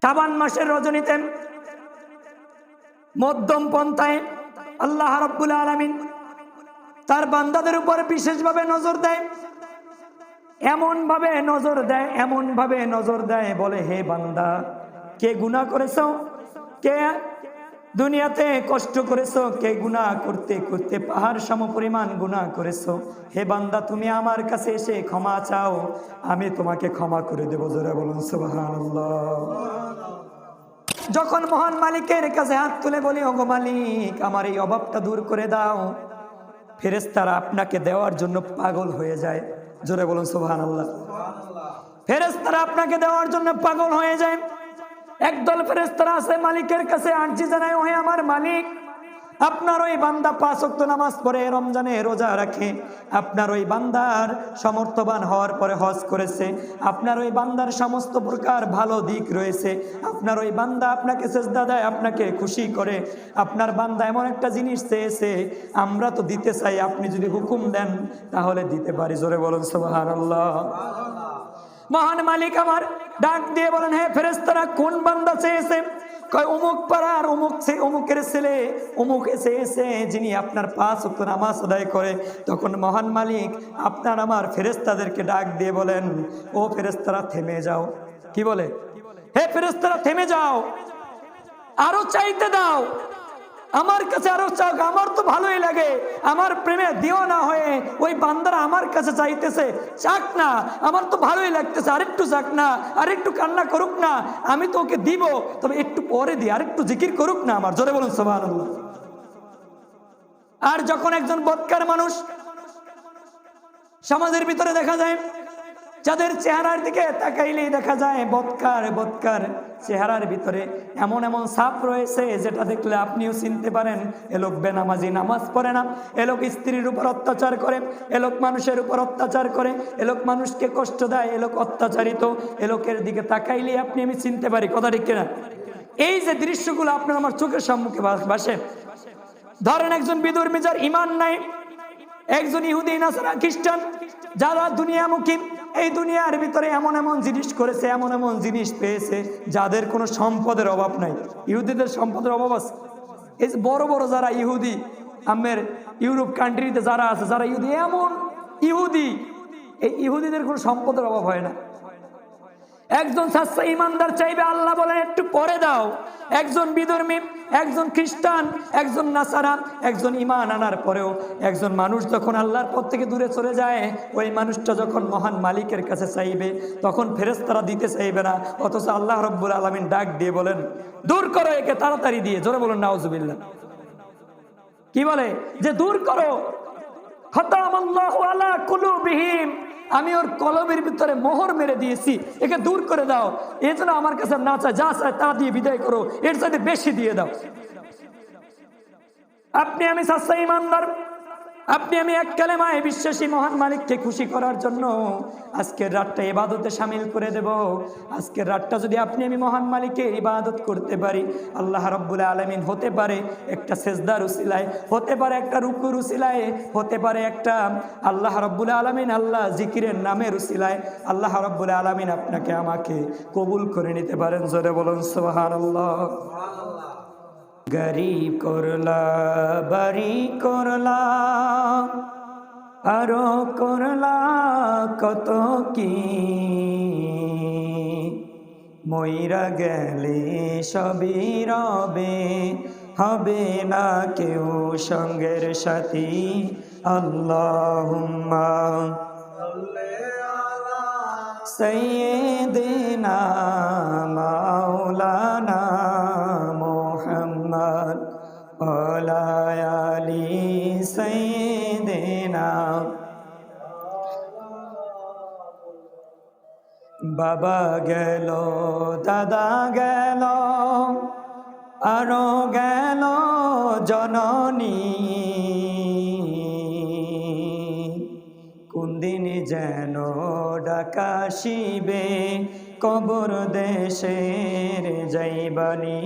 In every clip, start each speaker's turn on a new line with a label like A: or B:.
A: শাবান মাসের রজনীতে মধ্যম পন্থায় আল্লাহ রাব্বুল আলামিন তার বান্দাদের উপর বিশেষভাবে নজর দেয়। এমন ভাবে নজর দেয় বলে, হে বান্দা, কে গুনাহ করেছো, কে দুনিয়াতে কষ্ট করেছো, কে গুনাহ করতে করতে পাহাড় সমপরিমাণ গুনাহ করেছো, হে বান্দা তুমি আমার কাছে এসে ক্ষমা চাও, আমি তোমাকে ক্ষমা করে দেব। জোরে বলুন সুবহানাল্লাহ। যখন মহান মালিকের কাছে হাত তুলে বলি, ওগো মালিক আমার এই অভাবটা দূর করে দাও, ফেরেশতারা আপনাকে দেওয়ার জন্য পাগল হয়ে যায়। জোরে বলুন সুবহানাল্লাহ। ফেরেশতারা আপনাকে দেওয়ার জন্য পাগল হয়ে যায়। একদল ফেরেশতারা আছে মালিকের কাছে আরজি জানায়, ওহে আমার মালিক, আপনার ওই বান্দা 5 ওয়াক্ত নামাজ পড়ে, রমজানে রোজা রাখে, আপনার ওই বান্দার সমর্থবান হওয়ার পরে হজ করেছে, আপনার ওই বান্দার সমস্ত প্রকার ভালো দিক রয়েছে, আপনার ওই বান্দা আপনাকে সেজদা দেয়, আপনাকে খুশি করে, আপনার বান্দা এমন একটা জিনিস চেয়েছে আমরা তো দিতে চাই, আপনি যদি হুকুম দেন তাহলে দিতে পারি। জোরে বলুন সুবহানাল্লাহ। মহান মালিক আমার ডাক দিয়ে বলেন, হে ফেরেশতারা কোন বান্দা চেয়েছে? কয় অমুক পাড়ার অমুকের ছেলে অমুক চেয়েছে, যিনি আপনার 5 ওয়াক্ত নামাজ আদায় করে। তখন মহান মালিক আপনার আমার ফেরেশতাদেরকে ডাক দিয়ে বলেন, ও ফেরেশতারা থেমে যাও। কি বলে? হে ফেরেশতারা থেমে যাও, আরো চাইতে দাও, আমার কাছে আরো চাও। আমার তো ভালোই লাগে, আমার প্রেমে দিও না হয়ে ওই বান্দারা আমার কাছে চাইতেছে, চাক না, আমার তো ভালোই লাগতেছে, আরেকটু চাক না, আরেকটু কান্না করুক না, আমি তো ওকে দিব, তবে একটু পরে দিই, আরেকটু জিকির করুক না আমার। জোরে বলুন সুবহানাল্লাহ। আর যখন একজন বদকার মানুষ সমাজের ভিতরে দেখা যায়, যাদের চেহারার দিকে তাকাইলেই দেখা যায় বদকার চেহারার ভিতরে এমন ছাপ রয়েছে যেটা দেখলে আপনিও চিনতে পারেন, এ লোক বেনামাজি, নামাজ পড়ে না, এ লোক স্ত্রীর উপর অত্যাচার করে, এ লোক মানুষের উপর অত্যাচার করে, এ লোক মানুষকে কষ্ট দেয়, এ লোক অত্যাচারিত, এ লোকের দিকে তাকাইলেই আপনি আমি চিনতে পারি। কথা ঠিক কিনা? এই যে দৃশ্যগুলো আপনার আমার চোখের সম্মুখে ভাসে, ধরেন একজন বিদুর মিজার ইমান নাই, একজন ইহুদি নাসারা খ্রিস্টান, যারা দুনিয়ামুখী, এই দুনিয়ার ভিতরে এমন জিনিস করেছে, এমন জিনিস পেয়েছে যাদের কোনো সম্পদের অভাব নাই। ইহুদিদের সম্পদের অভাব আছে। এই যে বড় বড় যারা ইহুদি, আমের ইউরোপ কান্ট্রিতে যারা আছে, যারা ইহুদি, এমন ইহুদি, এই ইহুদিদের কোনো সম্পদের অভাব হয় না। একজন সাচ্চা ইমানদার চাইবে, আল্লাহ বলেন একটু পরে দাও। একজন বিধর্মী, একজন খ্রিস্টান, একজন নাসারা, একজন ইমান আনার পরেও একজন মানুষ যখন আল্লাহর পথ থেকে দূরে চলে যায়, ওই মানুষটা যখন মহান মালিকের কাছে চাইবে, তখন ফেরেশতারা দিতে চাইবে না, অথচ আল্লাহ রাব্বুল আলামিন ডাক দিয়ে বলেন, দূর করো একে তাড়াতাড়ি দিয়ে। জোরে বলুন নাউজুবিল্লাহ। কি বলে? যে দূর করো, খতামাল্লাহু আলা কুলুবিহিম, আমি ওর কলবের ভিতরে মোহর মেরে দিয়েছি, একে দূর করে দাও। এই জন্য আমার কাছে না চায়, যা চায় তা দিয়ে বিদায় করো, এর চাইতে বেশি দিয়ে দাও। আপনি আমি সাচ্চা ইমানদার, আপনি আমি এক কালেমায় বিশ্বাসী, মহান মালিককে খুশি করার জন্য আজকের রাতটা ইবাদতে শামিল করে দেব। আজকের রাতটা যদি আপনি আমি মহান মালিকের ইবাদত করতে পারি, আল্লাহ রাব্বুল আলামিন হতে পারে একটা সেজদার উসিলায়, হতে পারে একটা রুকুর উসিলায়, হতে পারে একটা আল্লাহ রাব্বুল আলামিন আল্লাহ জিকিরের নামের উসিলায় আল্লাহ রাব্বুল আলামিন আপনাকে আমাকে কবুল করে নিতে পারেন। জোরে বলুন সুবহানাল্লাহ। গরিব করলা, বাড়ি করলা, আরো করলা কত কি, মইরা গেলে সবই রবে, হবে না কেউ সঙ্গের সাথী। আল্লাহুম্মা সাইয়্যিদিনা মাওলানা মুহাম্মদ ওয়ালা আলি সাইয়্যিদিনা। বাবা গেল, দাদা গেল, আরো গেল জননী, কোন দিন যেন ডাকাশিবে কবর দেশের যাইবানি।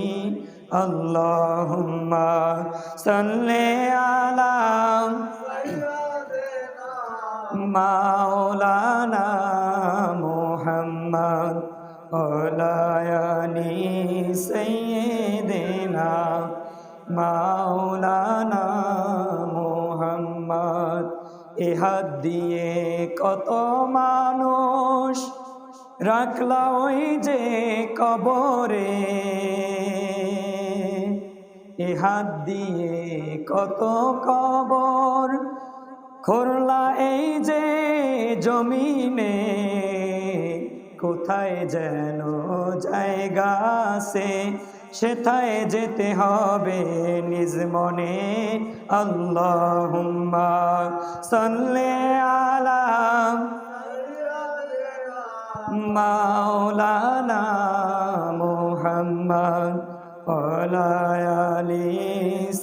A: আল্লাহুম্মা সাল্লি আলা মাওলানা মুহাম্মদ ওলায়ানি সাইয়্যিদিনা মাওলানা মুহাম্মদ। এ হাত দিয়ে কত মানুষ রাখলা ওই যে কবরে, এ হাত দিয়ে কত কবর খোরলা এই যে জমিনে। কোথায় যেন জায়গা আছে, সেথায় যেতে হবে নিজ মনে। আল্লাহুম্মা সাল্লি আলা মাওলানা মুহাম্মদ ওয়ালা আলি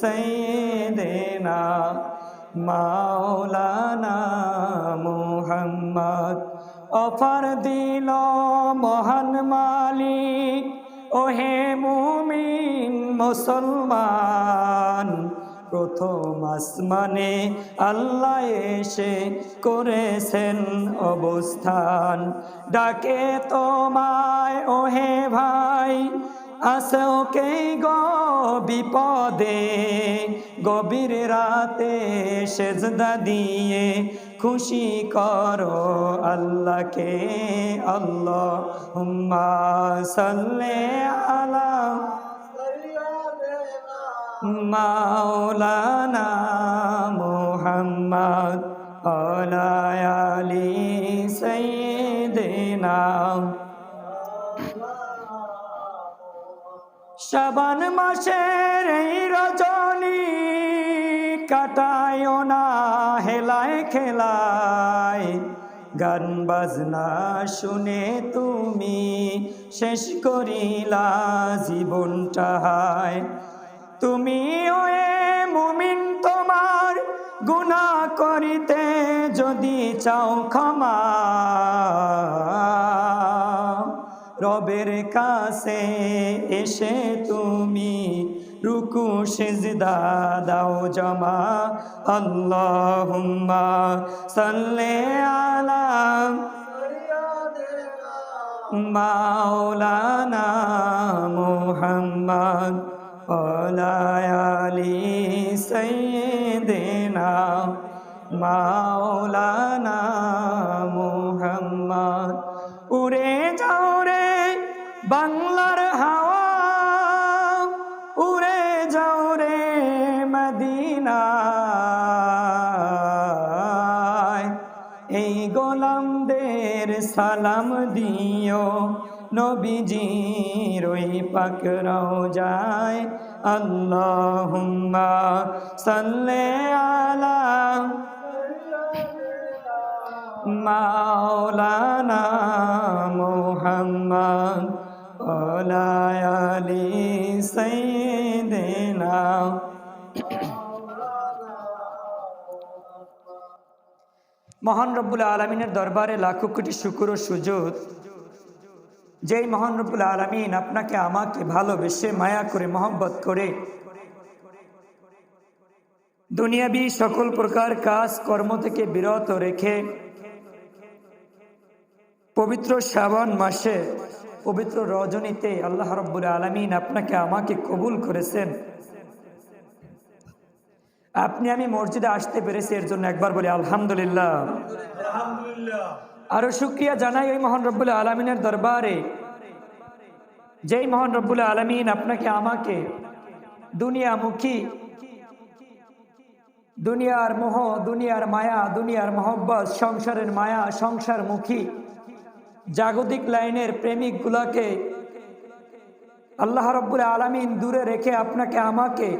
A: সাইয়্যিদিনা মাওলানা মুহাম্মদ। অফার দিল মহান মালিক, ওহে মুমিন মুসলমান। প্রথম আসমানে আল্লাহ এসে করেছেন অবস্থান। ডাকে তোমায় ওহে ভাই, আসো কে গো বিপদে। গভীর রাতে সেজদা দিয়ে খুশি করো আল্লাহকে। আল্লাহুম্মা সাল্লি আলা মাওলানা মুহাম্মদ ওয়ালা আলি সাইয়্যিদিনা। শাবান মাসের এই রজনী কাটায়ও না হেলায় খেলায়। গান বাজনা শুনে তুমি শেষ করিলা জীবনটায়। তুমি ওয়ে মুমিন তোমার গুনাহ করিতে যদি চাও ক্ষমা, রবের কাছে এসে তুমি রুকু সিজদা দাও জমা। আল্লাহুম্মা সাল্লি আলা মাওলানা মুহাম্মদ ওয়ালা আলি সাইয়্যিদিনা মাওলানা মুহাম্মদ। উড়ে যাও রে বাংলার হাওয়া, উড়ে যাও রে মদিনায়। এই গোলামদের সালাম দিও নবীজির ওই পাক রওজায়। আল্লাহুম্মা সাল্লি আলা মাওলানা মুহাম্মদ ওয়ালা আলি সাইয়্যিদিনা। মহান রব্বুল আলামিনের দরবারে লাখো কোটি শুকর ও সুজুদ, যেই মহান রব্বুল আলামিন আপনাকে আমাকে ভালোবেসে মায়া করে মহব্বত করে দুনিয়াবি সকল প্রকার কাজ কর্ম থেকে বিরত রেখে পবিত্র শ্রাবণ মাসে পবিত্র রজনীতে আল্লাহ রাব্বুল আলামিন আপনাকে আমাকে কবুল করেছেন। আপনি আমি মসজিদে আসতে পেরেছি, এর জন্য একবার বলি আলহামদুলিল্লাহ। আরো শুকরিয়া জানাই ওই মহান রব্বুল আলামিনের দরবারে, যেই মহান রব্বুল আলামিন আপনাকে আমাকে দুনিয়ামুখী, দুনিয়ার মোহ, দুনিয়ার মায়া, দুনিয়ার মহব্বত, সংসারের মায়া, সংসারমুখী জাগতিক লাইনের প্রেমিক গুলাকে আল্লাহ রাব্বুল আলামিন দূরে রেখে আপনাকে আমাকে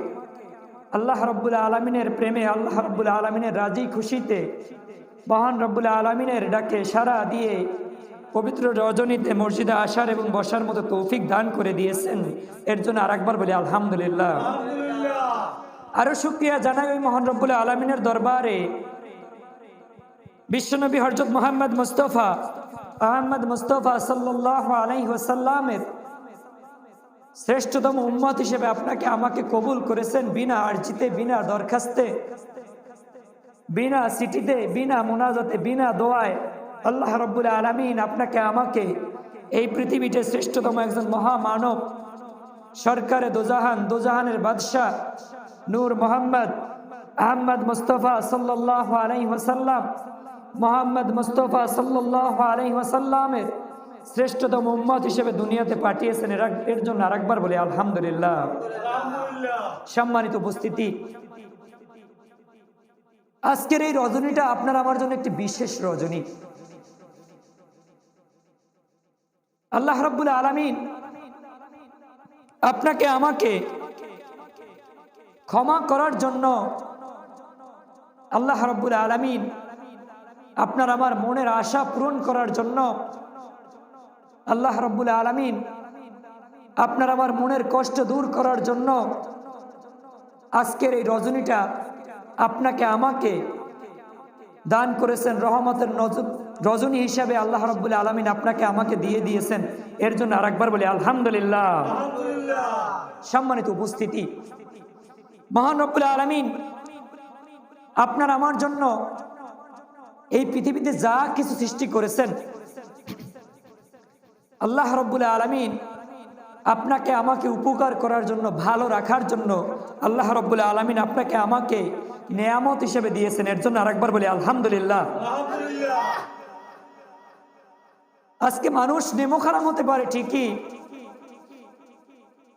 A: আল্লাহ রাব্বুল আলামিনের প্রেমে, আল্লাহ রাব্বুল আলামিনের রাজি খুশিতে, মহান রব্বুল আলামিনের ডাকে সাড়া দিয়ে পবিত্র রজনীতে মসজিদে আসার এবং বসার মতো তৌফিক দান করে দিয়েছেন। এর জন্য আরেকবার বলি আলহামদুলিল্লাহ। আরো শুকরিয়া জানাই ওই মহান রব্বুল আলামিনের দরবারে, বিশ্বনবী হযরত মুহাম্মদ মুস্তাফা সাল্লাল্লাহু আলাইহি ওয়াসাল্লামের শ্রেষ্ঠতম উম্মত হিসেবে আপনাকে আমাকে কবুল করেছেন, বিনা আরজিতে, বিনা দরখাস্তে, বিনা চিঠিতে, বিনা মুনাজাতে, বিনা দোয়ায়। আল্লাহ রাব্বুল আলামিন আপনাকে আমাকে এই পৃথিবীতে শ্রেষ্ঠতম একজন মহামানব, সরকারে দোজাহান, দোজাহানের বাদশাহ নূর মোহাম্মদ আহমদ মুস্তফা সাল্লাল্লাহু আলাইহি ওয়াসাল্লাম, মোহাম্মদ মুস্তফা সাল্লাল্লাহু আলাইহি ওয়াসাল্লামের শ্রেষ্ঠতম উম্মত হিসেবে দুনিয়াতে পাঠিয়েছেন। এর জন্য আরেকবার বলি আলহামদুলিল্লাহ। সম্মানিত উপস্থিতি, আজকের এই রজনীটা আপনার আমার জন্য একটি বিশেষ রজনী। আল্লাহ রাব্বুল আলামিন আপনাকে আমাকে ক্ষমা করার জন্য, আল্লাহ রাব্বুল আলামিন আপনার আমার মনের আশা পূরণ করার জন্য, আল্লাহ রাব্বুল আলামিন আপনার আমার মনের কষ্ট দূর করার জন্য আজকের এই রজনীটা আপনাকে আমাকে দান করেছেন। রহমতের রজনী হিসাবে আল্লাহ রাব্বুল আলামিন আপনাকে আমাকে দিয়ে দিয়েছেন। এর জন্য আরেকবার বলি আলহামদুলিল্লাহ। সম্মানিত উপস্থিতি, মহান রব্বুল আলামিন আপনার আমার জন্য এই পৃথিবীতে যা কিছু সৃষ্টি করেছেন, আল্লাহ রাব্বুল আলামিন আপনাকে আমাকে উপকার করার জন্য, ভালো রাখার জন্য আল্লাহ রাব্বুল আলামিন আপনাকে আমাকে নেয়ামত হিসেবে দিয়েছেন। এর জন্য আরেকবার বলি আলহামদুলিল্লাহ। আজকে মানুষ নেমোখারাম হতে পারে ঠিকই,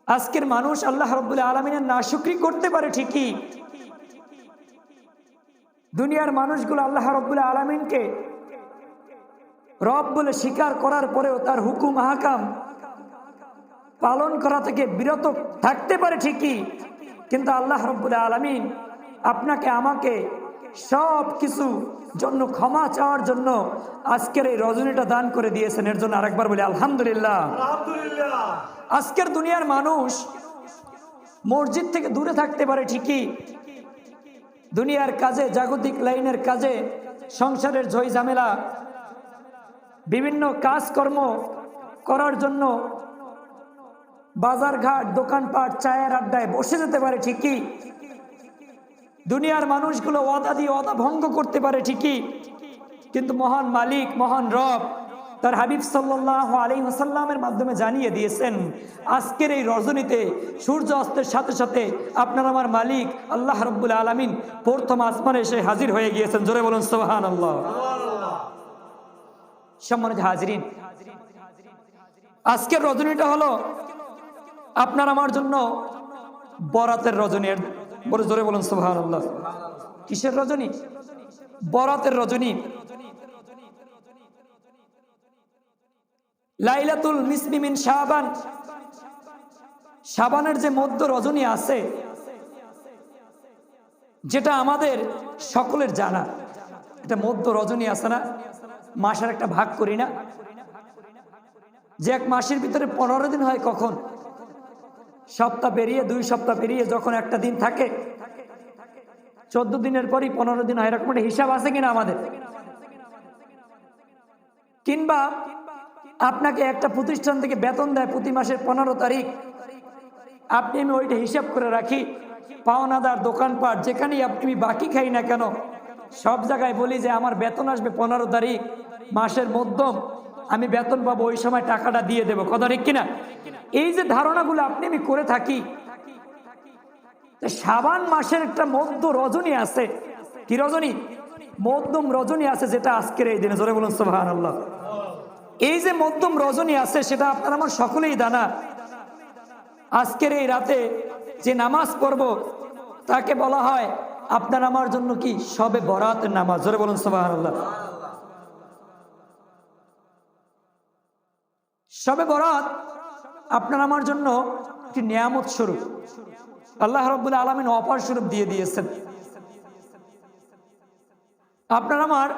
A: আজকের মানুষ আল্লাহ রাব্বুল আলামিনের নাশুকরি করতে পারে ঠিকই, দুনিয়ার মানুষগুলো আল্লাহ রাব্বুল আলামিনকে রব বলে স্বীকার করার পরেও তার হুকুম আহকাম পালন করা থেকে বিরত থাকতে পারে ঠিকই, কিন্তু আল্লাহ রাব্বুল আলামিন আপনাকে আমাকে সব কিছু জন্য ক্ষমা চাওয়ার জন্য আজকের এই রজনীটা দান করে দিয়েছেন। এর জন্য আরেকবার বলি আলহামদুলিল্লাহ। আজকের দুনিয়ার মানুষ মসজিদ থেকে দূরে থাকতে পারে ঠিকই, দুনিয়ার কাজে, জাগতিক লাইনের কাজে, সংসারের ঝই ঝামেলা, বিভিন্ন কাজকর্ম করার জন্য বাজারঘাট, দোকানপাট, চায়ের আড্ডায় বসে যেতে পারে ঠিকই, দুনিয়ার মানুষগুলো ওয়াদা দিয়ে ওয়াদা ভঙ্গ করতে পারে ঠিকই, কিন্তু মহান মালিক, মহান রব তার হাবিব সাল্লাল্লাহু আলাইহি ওয়াসাল্লামের মাধ্যমে জানিয়ে দিয়েছেন আজকের এই রজনীতে সূর্য অস্তের সাথে সাথে আপনার আমার মালিক আল্লাহ রাব্বুল আলামিন প্রথম আসমানে এসে হাজির হয়ে গিয়েছেন। জোরে বলুন সুবহানাল্লাহ। সম্মানিত হাজিরিন, আজকের রজনীটা হলো আপনার আমার জন্য বরাতের রজনী। বড় জোরে বলুন সুবহানাল্লাহ। কিসের রজনী? বরাতের রজনী। লাইলাতুল নিসফি মিন শাবান, শাবানের যে মধ্য রজনী আছে, যেটা আমাদের সকলের জানা, এটা মধ্য রজনী আছে না, মাসের একটা ভাগ করি না, যে এক মাসের ভিতরে 15 দিন হয়, কখন সপ্তাহ পেরিয়ে 2 সপ্তাহ পেরিয়ে যখন একটা দিন থাকে, 14 দিনের পরই 15 দিন হয়, এরকম একটা হিসাব আছে কিনা আমাদের? কিংবা আপনাকে একটা প্রতিষ্ঠান থেকে বেতন দেয় প্রতি মাসের 15 তারিখ, আপনি আমি ওইটা হিসাব করে রাখি, পাওনাদার, দোকানপাট, যেখানেই আপনি বাকি খাই না কেন, সব জায়গায় বলি যে আমার বেতন আসবে 15 তারিখ, মাসের মধ্যম আমি বেতন পাবো, ওই সময় টাকাটা দিয়ে দেবো, কথা ঠিক কিনা? এই যে ধারণাগুলো আপনি আমি করে থাকি, শাবান মাসের একটা মধ্য রজনী আছে। কি রজনী? মধ্যম রজনী আছে, যেটা আজকের এই দিনে। জোরে বলুন সুবহানাল্লাহ। এই যে মধ্যম রজনী আছে, সেটা আপনার আমার সকলেই জানা। আজকের এই রাতে যে নামাজ পড়ব তাকে বলা হয় আপনার আমার জন্য কি শবে বরাতের নামাজ। জোরে বলুন সুবহানাল্লাহ। শবে বরাত আপনার আমার জন্য একটি নিয়ামত স্বরূপ, আল্লাহ রাব্বুল আলামিন অফার স্বরূপ দিয়ে দিয়েছেন। আপনার আমার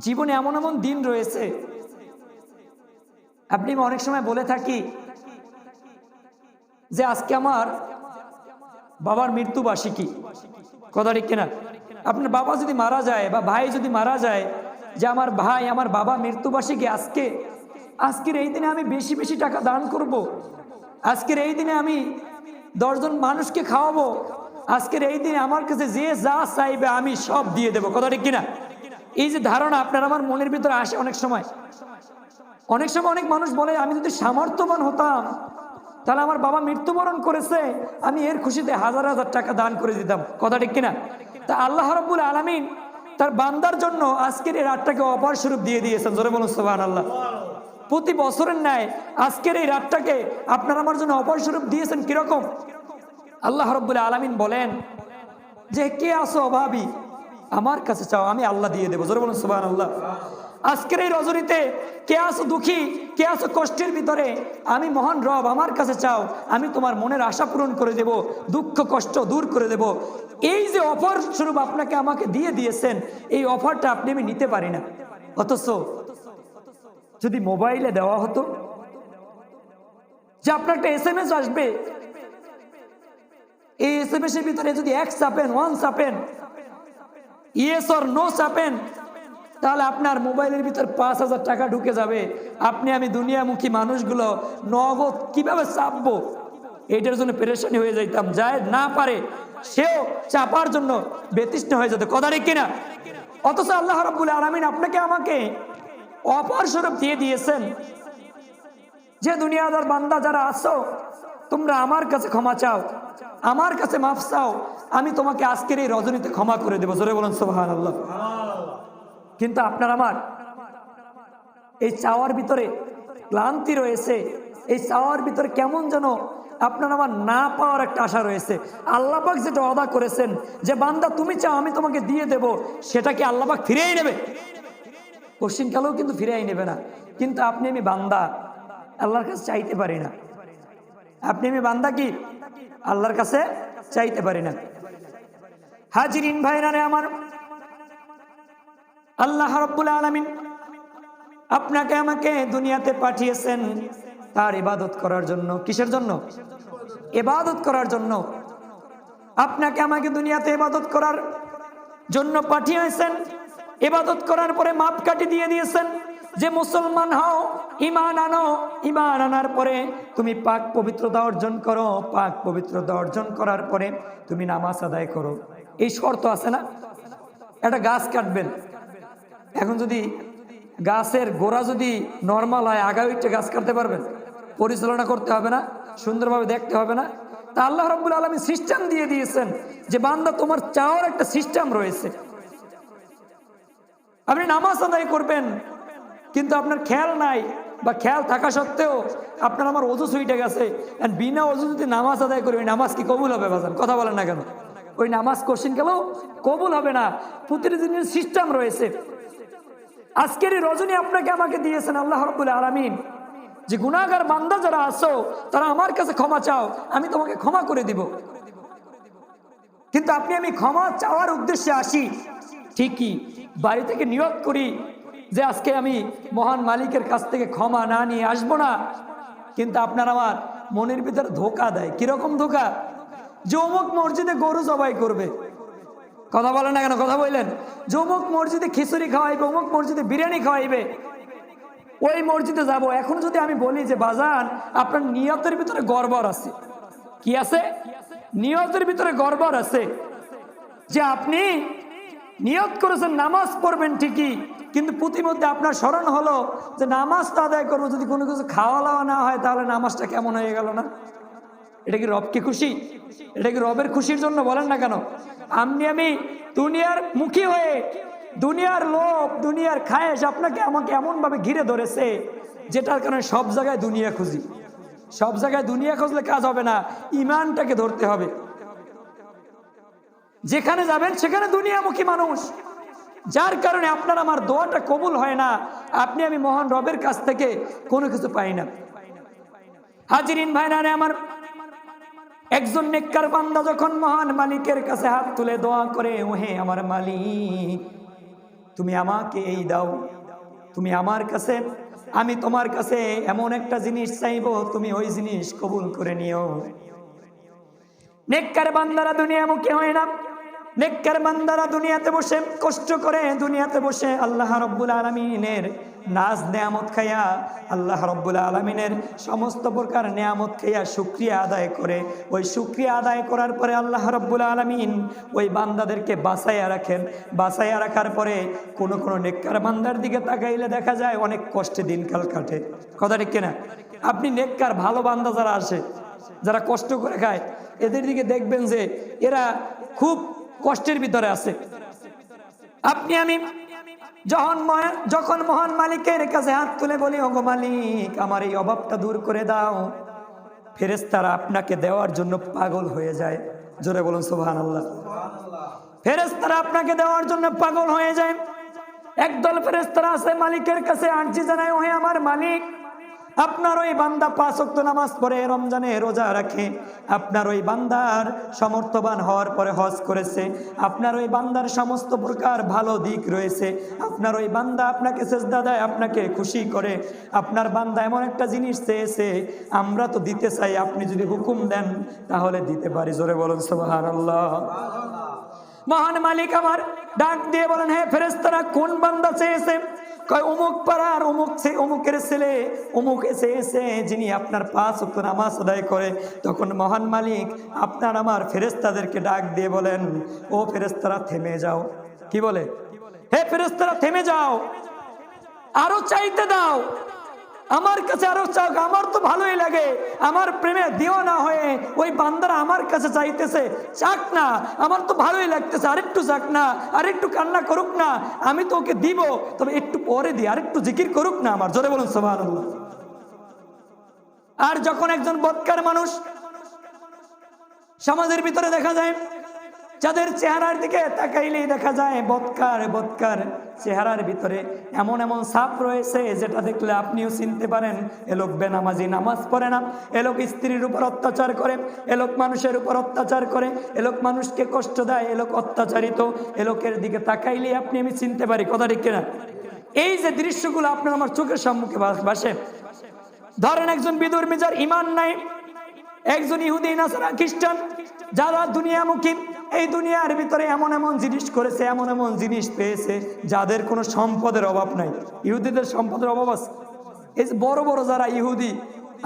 A: জীবনে এমন এমন দিন রয়েছে, আপনি অনেক সময় বলে থাকি যে আজকে আমার বাবার মৃত্যুবার্ষিকী, কথা ঠিক কিনা? আপনার বাবা যদি মারা যায় বা ভাই যদি মারা যায়, যে আমার ভাই, আমার বাবা মৃত্যুবার্ষিকী, আজকের এই দিনে আমি বেশি বেশি টাকা দান করব, আজকের এই দিনে আমি 10 জন মানুষকে খাওয়াবো, আজকের এই দিনে আমার কাছে যে যা চাইবে আমি সব দিয়ে দেবো, কথা ঠিক কিনা? এই যে ধারণা আপনার আমার মনের ভিতরে আসে অনেক সময়, অনেক সময় অনেক মানুষ বলে আমি যদি সামর্থ্যবান হতাম তাহলে আমার বাবা মৃত্যুবরণ করেছে, আমি এর খুশিতে হাজার হাজার টাকা দান করে দিতাম। কথা ঠিক কিনা? তা আল্লাহ রাব্বুল আলামিন তার বান্দার জন্য আজকের এই রাতটাকে অপার স্বরূপ দিয়ে দিয়েছেন। জোরে বলুন সুবহানাল্লাহ। প্রতি বছরের ন্যায় আজকের এই রাতটাকে আপনার আমার জন্য অপার স্বরূপ দিয়েছেন। কিরকম? আল্লাহ রাব্বুল আলামিন বলেন যে কে আসো অভাবী আমার কাছে চাও, আমি আল্লাহ দিয়ে দেবো। জোরে বলুন সুবহানাল্লাহ। আজকের এই রজনীতে কে আসো দুঃখী, কে আসো কষ্টের ভিতরে, আমি মহান রব আমার কাছে চাও, আমি তোমার মনের আশা পূরণ করে দেব, দুঃখ কষ্ট দূর করে দেব। এই যে অফার স্বরূপ আপনাকে আমাকে দিয়ে দিয়েছেন, এই অফারটা আপনি আমি নিতে পারি না। অথচ যদি মোবাইলে দেওয়া হতো যে আপনার একটা SMS আসবে, এই SMS এর ভিতরে যদি এক চাপেন, ওয়ান চাপেন, ইয়েস অর নো চাপেন, তাহলে আপনার মোবাইলের ভিতর 5,000 টাকা ঢুকে যাবে। আপনি আমি দুনিয়ামুখী মানুষগুলো নগদ কিভাবে চাপবো এইটার জন্য পেরেশানি হয়ে যাইতাম। যায় না পারে সেও চাপার জন্য বেতৃষ্ণ হয়ে যেত। কথা ঠিক কিনা? অথচ আল্লাহ রাব্বুল আলামিন আপনাকে আমাকে অপার স্বরূপ দিয়ে দিয়েছেন যে দুনিয়াদার বান্দা যারা আছো তোমরা আমার কাছে ক্ষমা চাও, আমার কাছে মাফ চাও, আমি তোমাকে আজকের এই রজনীতে ক্ষমা করে দেবো। জোরে বলুন সুবহানাল্লাহ। কিন্তু আপনার আমার এই চাওয়ার ভিতরে ক্লান্তি রয়েছে, এই চাওয়ার ভিতরে কেমন যেন আপনার আমার না পাওয়ার একটা আশা রয়েছে। আল্লাহ পাক যেটা ওয়াদা করেছেন যে বান্দা তুমি চাও আমি তোমাকে দিয়ে দেব, সেটা কি আল্লাহ পাক ফিরেই নেবে? কোশ্চিন কালেও কিন্তু ফিরেই নেবে না। কিন্তু আপনি আমি বান্দা আল্লাহর কাছে চাইতে পারি না। আপনি আমি বান্দা কি আল্লাহর কাছে চাইতে পারি না। হাজিরিন ভাইরা রে আমার, আল্লাহ রাব্বুল আলামিন আপনাকে আমাকে দুনিয়াতে পাঠিয়েছেন তার ইবাদত করার জন্য। কিসের জন্য? ইবাদত করার জন্য। আপনাকে আমাকে দুনিয়াতে ইবাদত করার জন্য পাঠিয়েছেন। ইবাদত করার পরে মাপকাঠি দিয়ে দিয়েছেন যে মুসলমান হও, ঈমান আনো, ঈমান আনার পরে তুমি পাক পবিত্রতা অর্জন করো, পাক পবিত্রতা অর্জন করার পরে তুমি নামাজ আদায় করো। এই শর্ত আছে না? একটা গাছ কাটবেন, এখন যদি গাছের গোড়া যদি নর্মাল হয় আগামীটা গাছ কাটতে পারবেন? পরিচালনা করতে হবে না? সুন্দরভাবে দেখতে হবে না? তা আল্লাহ রাব্বুল আলামিন সিস্টেম দিয়ে দিয়েছেন যে বান্দা তোমার চাওয়ার একটা সিস্টেম রয়েছে। আপনি নামাজ আদায় করবেন কিন্তু আপনার খেয়াল নাই, বা খেয়াল থাকা সত্ত্বেও আপনার আমার অজু ছুটে গেছে, বিনা অজু যদি নামাজ আদায় করবে নামাজ কি কবুল হবে? বাজান কথা বলেন না কেন? ওই নামাজ কোশ্চিন গেলেও কবুল হবে না। প্রতিটি দিনের সিস্টেম রয়েছে। আজকের এই রজনী আপনাকে আমাকে দিয়েছেন আল্লাহ রাব্বুল আলামিন যে গুনাহগার বান্দা যারা আছো তারা আমার কাছে ক্ষমা চাও, আমি তোমাকে ক্ষমা করে দিব। কিন্তু আপনি আমি ক্ষমা চাওয়ার উদ্দেশ্যে আসি ঠিকই, বাড়ি থেকে নিয়ত করি যে আজকে আমি মহান মালিকের কাছ থেকে ক্ষমা না নিয়ে আসবো না, কিন্তু আপনার আমার মনের ভিতরে ধোকা দেয়। কিরকম ধোকা? যে অমুক মসজিদে গরু জবাই করবে। কথা বলেন না কেন? কথা বললেন। যে অমুক মসজিদে খিচুড়ি খাওয়াইবে, অমুক মসজিদে বিরিয়ানি খাওয়াইবে, ওই মসজিদে যাব। এখন যদি আমি বলি যে বাজান আপনার নিয়তের ভিতরে গড়বড় আছে, কি আছে? নিয়তের ভিতরে গড়বড় আছে। যে আপনি নিয়ত করেছেন নামাজ পড়বেন ঠিকই, কিন্তু প্রতিমধ্যে আপনার স্মরণ হলো যে নামাজটা আদায় করবো, যদি কোনো কিছু খাওয়া দাওয়া না হয় তাহলে নামাজটা কেমন হয়ে গেল না? এটা কি রব কি খুশি? এটা কি রবের খুশির জন্য? বলেন না কেন? আমি দুনিয়ার মুখী হয়ে দুনিয়ার লোভ, দুনিয়ার খায়েশ আপনাকে আমাকে এমন ভাবে ঘিরে ধরেছে যেটার কারণে সব জায়গায় দুনিয়া খুঁজি। সব জায়গায় দুনিয়া খুঁজলে কাজ হবে না, ইমানটাকে ধরতে হবে। যেখানে যাবেন সেখানে দুনিয়ামুখী মানুষ, যার কারণে আপনার আমার দোয়াটা কবুল হয় না। আপনি আমি মহান রবের কাছ থেকে কোনো কিছু পাই না। হাজিরিন ভাইরা রে আমার, একজন নেককার বান্দা যখন মহান মালিকের কাছে হাত তুলে দোয়া করে, ওহে আমার মালিক তুমি আমাকে এই দাও, তুমি আমার কাছে, আমি তোমার কাছে এমন একটা জিনিস চাইবো, তুমি ওই জিনিস কবুল করে নিও। নেককার বান্দারা দুনিয়ামুখী হয় না। নেককার বান্দারা দুনিয়াতে বসে কষ্ট করে, দুনিয়াতে বসে আল্লাহ রাব্বুল আলামিনের নাজ নেয়ামত খাইয়া আল্লাহ রাব্বুল আলামিনের সমস্ত প্রকার নেয়ামত খাইয়া শুকরিয়া আদায় করে, ওই শুকরিয়া আদায় করার পরে আল্লাহ রাব্বুল আলামিন ওই বান্দাদেরকে বাঁচাইয়া রাখেন। বাঁচাইয়া রাখার পরে কোনো নেককার বান্দার দিকে তাকাইলে দেখা যায় অনেক কষ্টে দিনকাল কাটে। কথা ঠিক কিনা? আপনি নেককার ভালো বান্দা যারা আসে, যারা কষ্ট করে খায়, এদের দিকে দেখবেন যে এরা খুব কষ্টের ভিতরে আছে। আপনি আমি যখন মহান মালিকের কাছে হাত তুলে বলি, ওগো মালিক আমার এই অভাবটা দূর করে দাও, ফেরেশতারা আপনাকে দেওয়ার জন্য পাগল হয়ে যায়। জোরে বলুন সুবহানাল্লাহ। ফেরেশতারা আপনাকে দেওয়ার জন্য পাগল হয়ে যায়। একদল ফেরেশতারা আছে মালিকের কাছে আরজি জানায়, ওহে আমার মালিক, আপনার ওই বান্দা 5 ওয়াক্ত নামাজ পড়ে, রমজানে রোজা রাখে, আপনার ওই বান্দার সমর্থবান হওয়ার পরে হজ করেছে, আপনার ওই বান্দার সমস্ত প্রকার ভালো দিক রয়েছে, আপনার ওই বান্দা আপনাকে সেজদা দেয়, আপনাকে খুশি করে, আপনার বান্দা এমন একটা জিনিস চেয়েছে আমরা তো দিতে চাই, আপনি যদি হুকুম দেন তাহলে দিতে পারি। জোরে বলুন সুবহানাল্লাহ। মহান মালিক আমার ডাক দিয়ে বলেন, হে ফেরেশতারা কোন বান্দা চেয়েছে? কয় অমুক পাড়ার অমুকের ছেলে অমুক এসে যিনি আপনার 5 ওয়াক্ত নামাজ আদায় করে। তখন মহান মালিক আপনার আমার ফেরেশতাদেরকে ডাক দিয়ে বলেন, ও ফেরেশতারা থেমে যাও। কি বলে? হে ফেরেশতারা থেমে যাও, আরো চাইতে দাও, আমার কাছে আরো চাও। আমার তো ভালোই লাগে, আমার প্রেমে দিওয়ানা হয়ে ওই বান্দারা আমার কাছে চাইতেছে, চাক না, আমার তো ভালোই লাগতেছে, আরেকটু চাক না, আরেকটু কান্না করুক না, আমি তো ওকে দিব, তবে একটু পরে দিই, আরেকটু জিকির করুক না আমার। জোরে বলুন সুবহানাল্লাহ। আর যখন একজন বদকার মানুষ সমাজের ভিতরে দেখা যায়, যাদের চেহারার দিকে তাকাইলেই দেখা যায় বদকার চেহারার ভিতরে এমন ছাপ রয়েছে যেটা দেখলে আপনিও চিনতে পারেন এ লোক বেনামাজি, নামাজ পড়ে না, এ লোক স্ত্রীর উপর অত্যাচার করে, এ লোক মানুষের উপর অত্যাচার করে, এ লোক মানুষকে কষ্ট দেয়, এ লোক অত্যাচারিত, এ লোকের দিকে তাকাইলেই আপনি আমি চিনতে পারি। কথা ঠিক কিনা? এই যে দৃশ্যগুলো আপনার আমার চোখের সম্মুখে ভাসে, ধরেন একজন বিদুর্মী যার ইমান নাই, একজন ইহুদি নাসারা খ্রিস্টান যারা দুনিয়ামুখী, এই দুনিয়ার ভিতরে এমন জিনিস করেছে, এমন জিনিস পেয়েছে যাদের কোনো সম্পদের অভাব নাই। ইহুদিদের সম্পদের অভাব আছে। এই যে বড় যারা ইহুদি,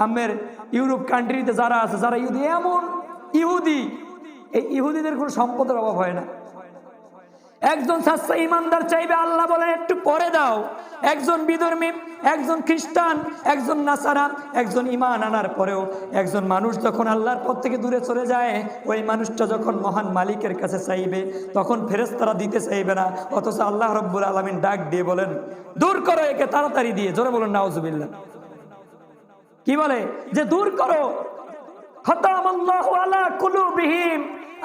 A: আমের ইউরোপ কান্ট্রিতে যারা আছে, যারা ইহুদি, এমন ইহুদি, এই ইহুদিদের কোনো সম্পদের অভাব হয় না। একজন সাচ্চা ইমানদার চাইবে, আল্লাহ বলেন একটু পরে দাও। একজন বিধর্মী, একজন খ্রিস্টান, একজন নাসারা, একজন ইমান আনার পরেও একজন মানুষ যখন আল্লাহর পথ থেকে দূরে চলে যায়, ওই মানুষটা যখন মহান মালিকের কাছে চাইবে তখন ফেরেশতারা দিতে চাইবে না, অথচ আল্লাহ রাব্বুল আলামিন ডাক দিয়ে বলেন, দূর করো একে তাড়াতাড়ি দিয়ে। জোরে বলুন নাউজুবিল্লাহ। কি বলে? যে দূর করো, খাতামাল্লাহু আলা কুলুবিহিম,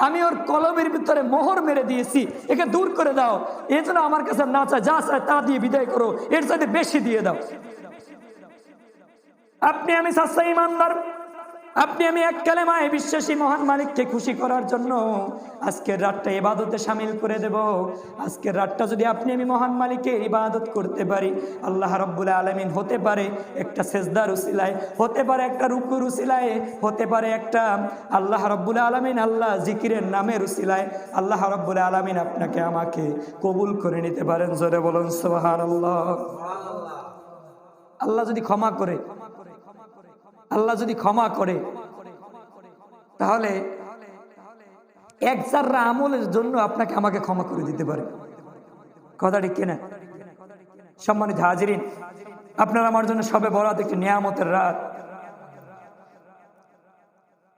A: আমি ওর কলবের ভিতরে মোহর মেরে দিয়েছি, একে দূর করে দাও। এই জন্য আমার কাছে না চায়, যা চায় তা দিয়ে বিদায় করো, এর চাইতে বেশি দিয়ে দাও। আপনি আমি সাচ্চা ইমানদার, আপনি আমি এক কালেমায় বিশ্বাসী, মহান মালিককে খুশি করার জন্য আজকের রাতটা ইবাদতে শামিল করে দেব। আজকের রাতটা যদি আপনি আমি মহান মালিকের ইবাদত করতে পারি, আল্লাহ রাব্বুল আলামিন হতে পারে একটা সেজদার উসিলায়, হতে পারে একটা রুকুর উসিলায়, হতে পারে একটা আল্লাহ রাব্বুল আলামিন আল্লাহ জিকিরের নামের উসিলায় আল্লাহ রাব্বুল আলামিন আপনাকে আমাকে কবুল করে নিতে পারেন। জোরে বলুন সুবহানাল্লাহ। আল্লাহ যদি ক্ষমা করে, আল্লাহ যদি ক্ষমা করে, তাহলে এক জাররা আমলের জন্য আপনাকে আমাকে ক্ষমা করে দিতে পারে। কথা ঠিক কিনা? সম্মানিত হাজিরিন, আপনারা আমার জন্য সবে বরাত একটি নিয়ামতের রাত।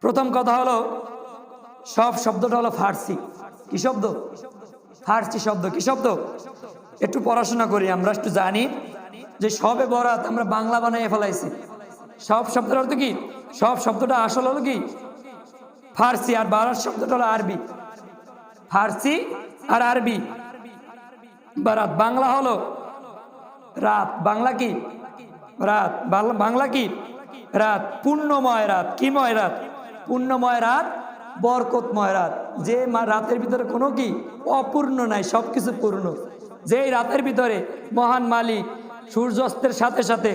A: প্রথম কথা হলো, সব শব্দটা হলো ফার্সি। কি শব্দ? ফার্সি শব্দ। কি শব্দ? একটু পড়াশোনা করি, আমরা একটু জানি যে সবে বরাত আমরা বাংলা বানাইয়ে ফেলাইছি। সব শব্দের অর্থ কি? সব শব্দটা আসল হলো কি? ফার্সি, আর বারাত শব্দটা হলো আরবি। ফার্সি আর আরবি। বারাত বাংলা হলো রাত, বাংলা কি? রাত, বাংলা কি? রাত, পূর্ণময় রাত। কিময় রাত? পূর্ণময় রাত, বরকতময় রাত। যে রাতের ভিতরে কোনো কি অপূর্ণ নাই, সবকিছু পূর্ণ। যেই রাতের ভিতরে মহান মালিক সূর্যাস্তের সাথে সাথে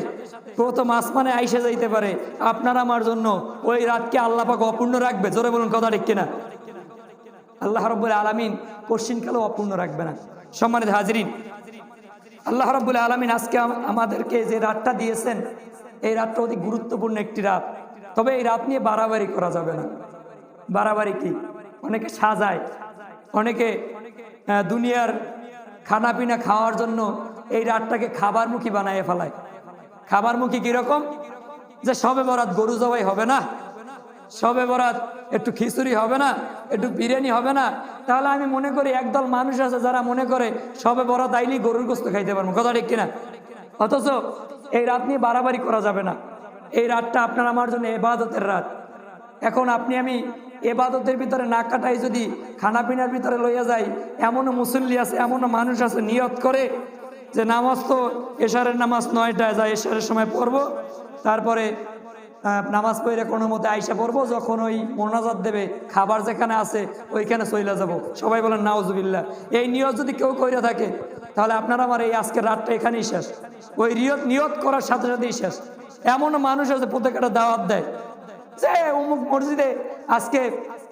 A: প্রথম আসমানে আইসে যাইতে পারে, আপনার আমার জন্য ওই রাতকে আল্লাহ পাক অপূর্ণ রাখবে। জোরে বলুন কথা ঠিক কিনা? আল্লাহ রাব্বুল আলামিন কোশ্চিনকালেও অপূর্ণ রাখবে না। সম্মানিত হাজিরিন, আল্লাহ রাব্বুল আলামিন আজকে আমাদেরকে যে রাতটা দিয়েছেন, এই রাতটা অতি গুরুত্বপূর্ণ একটি রাত। তবে এই রাত নিয়ে বাড়াবাড়ি করা যাবে না। বাড়াবাড়ি কি? অনেকে সাজায়, অনেকে দুনিয়ার খানাপিনা খাওয়ার জন্য এই রাতটাকে খাবারমুখী বানায় ফেলায়। খাবারমুখী কিরকম? যে সবে বরাত গরু জবাই হবে না, সবে বরাত একটু খিচুড়ি হবে না, একটু বিরিয়ানি হবে না। তাহলে আমি মনে করি একদল মানুষ আছে যারা মনে করে সবে বরাত আইলেই গরুর গোস্ত খাইতে পারবো। কথা ঠিক কিনা? অথচ এই রাত নিয়ে বাড়াবাড়ি করা যাবে না। এই রাতটা আপনার আমার জন্য ইবাদতের রাত। এখন আপনি আমি ইবাদতের ভিতরে না কাটাই যদি খানাপিনার ভিতরে লইয়া যাই, এমনও মুসল্লি আছে, এমনও মানুষ আছে নিয়ত করে যে নামাজ তো এশারের নামাজ 9টায় যায়, এশারের সময় পড়বো, তারপরে নামাজ পড়ে কোনো মতে আইসা পড়বো, যখন ওই মোনাজাত দেবে খাবার যেখানে আছে ওইখানে চইলা যাব। সবাই বলেন নাউজুবিল্লাহ। এই নিয়ত যদি কেউ কইরা থাকে তাহলে আপনারা আমার এই আজকের রাতটা এখানেই শেষ। ওই নিয়ত করার সাথে সাথেই শেষ। এমনও মানুষ আছে প্রত্যেকটা দাওয়াত দেয় যে অমুক মসজিদে আজকে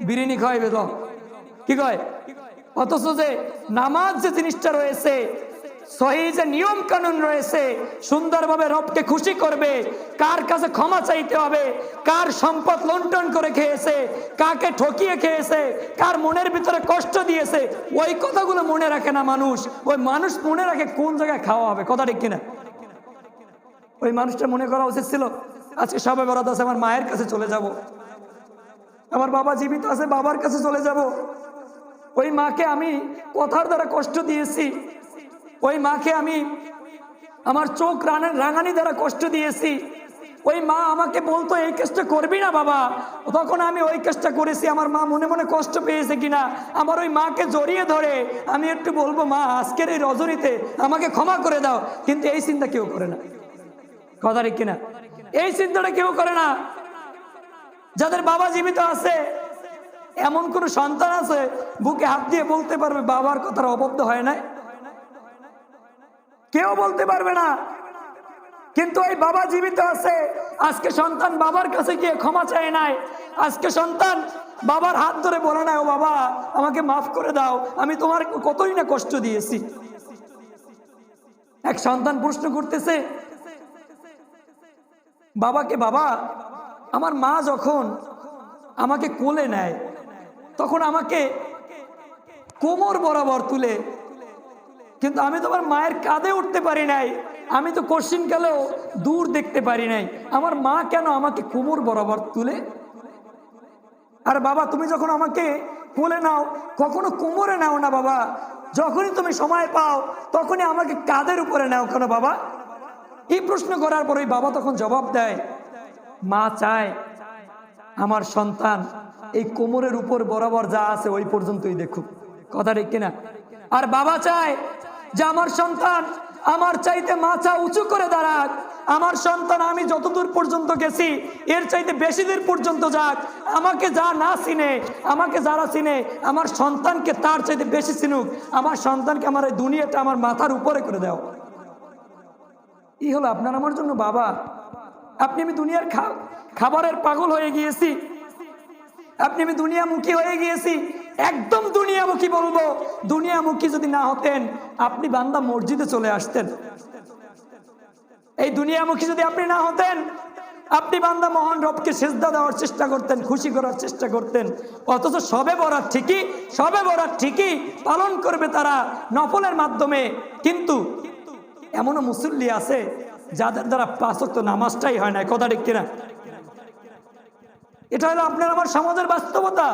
A: বিরিয়ানি খাওয়াইবে, তো কি কয়? অথচ যে নামাজ যে জিনিসটা রয়েছে, সহি যে নিয়ম কানুন রয়েছে, সুন্দরভাবে রবকে খুশি করবে, কার কাছে ক্ষমা চাইতে হবে, কার সম্পদ লুণ্ঠন করে খেয়েছে, কাকে ঠকিয়ে খেয়েছে, কার মনের ভিতরে কষ্ট দিয়েছে, ওই কথাগুলো মনে রাখে না মানুষ। ওই মানুষ মনে রাখে কোন জায়গায় খাওয়া হবে। কথা ঠিক কিনা? ওই মানুষটা মনে করা উচিত ছিল আজকে সবে বরাত আছে, আমার মায়ের কাছে চলে যাব, আমার বাবা জীবিত আছে, বাবার কাছে চলে যাব। ওই মাকে আমি কথার দ্বারা কষ্ট দিয়েছি, ওই মাকে আমি আমার চোখ রাঙানি দ্বারা কষ্ট দিয়েছি। ওই মা আমাকে বলতো এই কাজটা করবি না বাবা, তখন আমি ওই কাজটা করেছি। আমার মা মনে মনে কষ্ট পেয়েছে কিনা, আমার ওই মাকে জড়িয়ে ধরে আমি একটু বলবো, মা আজকের এই রজনীতে আমাকে ক্ষমা করে দাও। কিন্তু এই চিন্তা কেউ করে না। কথা ঠিক কিনা? এই চিন্তাটা কেউ করে না। যাদের বাবা জীবিত আছে, এমন কোন সন্তান আছে বুকে হাত দিয়ে বলতে পারবে বাবার কথার অবদ্ধ হয় না? কেউ বলতে পারবে না। কিন্তু ওই বাবা জীবিত আছে, আজকে সন্তান বাবার কাছে গিয়ে ক্ষমা চায় নাই, আজকে সন্তান বাবার হাত ধরে বলে নাই, ও বাবা আমাকে মাফ করে দাও, আমি তোমার কতই না কষ্ট দিয়েছি। এক সন্তান প্রশ্ন করতেছে বাবাকে, বাবা আমার মা যখন আমাকে কোলে নেয় তখন আমাকে কোমর বরাবর তুলে, কিন্তু আমি তোমার মায়ের কাঁধে উঠতে পারি নাই, আমি তো কশিনকালেও দূর দেখতে পারি নাই, আমার মা কেন আমাকে কোমর বরাবর তুলে? আর বাবা তুমি যখন আমাকে কোলে নাও কখনো কোমরে নাও না বাবা, যখনই তুমি সময় পাও তখনই আমাকে কাঁধের উপরে নাও কেন বাবা? এই প্রশ্ন করার পর ওই বাবা তখন জবাব দেয়, মা চায় আমার সন্তান এই কোমরের উপর বরাবর যা আছে ওই পর্যন্তই দেখুক। কথা ঠিক কিনা? আর বাবা চায় যে আমার সন্তান আমার চাইতে মাথা উঁচু করে দাঁড়াক, আমার সন্তান আমি যতদূর পর্যন্ত গেছি এর চাইতে বেশি দূর পর্যন্ত যাক, আমাকে যা না চিনে, আমাকে যারা চিনে আমার সন্তানকে তার চাইতে বেশি চিনুক, আমার সন্তানকে আমার এই দুনিয়াটা আমার মাথার উপরে করে দাও। এই হলো আপনার আমার জন্য বাবা। আপনি আমি দুনিয়ার খাবারের পাগল হয়ে গিয়েছি, আপনি আমি দুনিয়ামুখী হয়ে গিয়েছি, একদম দুনিয়ামুখী বলবো। দুনিয়ামুখী যদি না হতেন আপনি বান্দা মসজিদে চলে আসতেন। এই দুনিয়ামুখী যদি আপনি না হতেন আপনি বান্দা মহান রবকে সিজদা দেওয়ার চেষ্টা করতেন, খুশি করার চেষ্টা করতেন। অথচ সবে বরাত ঠিকই পালন করবে তারা নফলের মাধ্যমে, কিন্তু এমনও মুসল্লি আছে যাদের দ্বারা 5 ওয়াক্ত নামাজটাই হয় না। কথা ঠিক কিনা? এটা হলো আপনার আমার সমাজের বাস্তবতা।